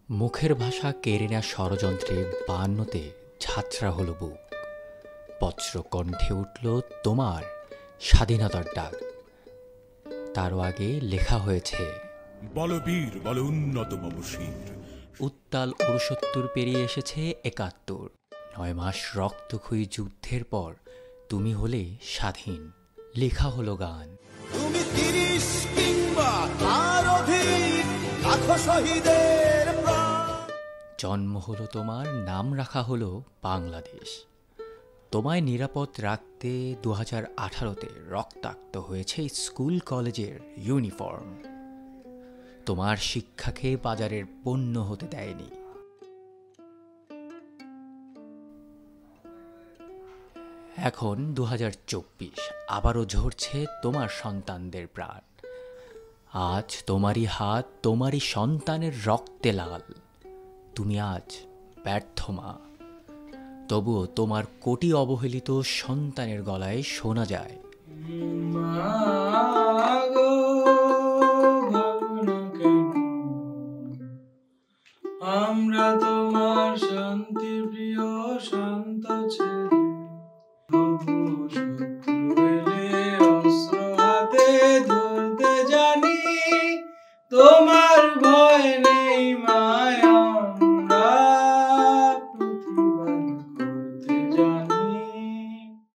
মুখের ভাষা কেড়ে নেয়া ষড়যন্ত্রে ৫২তে ঝাঁঝরা হলো বুক। বজ্র কণ্ঠে উঠল তোমার স্বাধীনতার ডাক। তারও আগে লেখা হয়েছে, বলবীর বল উন্নত মমশির। উত্তাল ৬৯ পেরিয়ে এসেছে ৭১। ৯ মাস রক্তক্ষয়ী যুদ্ধের পর তুমি হলে স্বাধীন। লেখা হলো গান, তুমি ৩০ কিংবা তার অধিক লাখো শহীদের প্রাণ। জন্ম হলো তোমার, নাম রাখা হলো বাংলাদেশ। তোমায় নিরাপদ রাখতে ২০১৮তে রক্তাক্ত হয়েছে স্কুল কলেজের ইউনিফর্ম। তোমার শিক্ষাকে বাজারের পণ্য হতে দেয়নি। এখন ২০২৪, আবারও ঝরছে তোমার সন্তানদের প্রাণ। আজ তোমারই হাত তোমারই সন্তানের রক্তে লাল। তুমি আজ ব্যর্থ মা, তবুও তোমার কোটি অবহেলিত সন্তানের গলায় শোনা যায়, মা।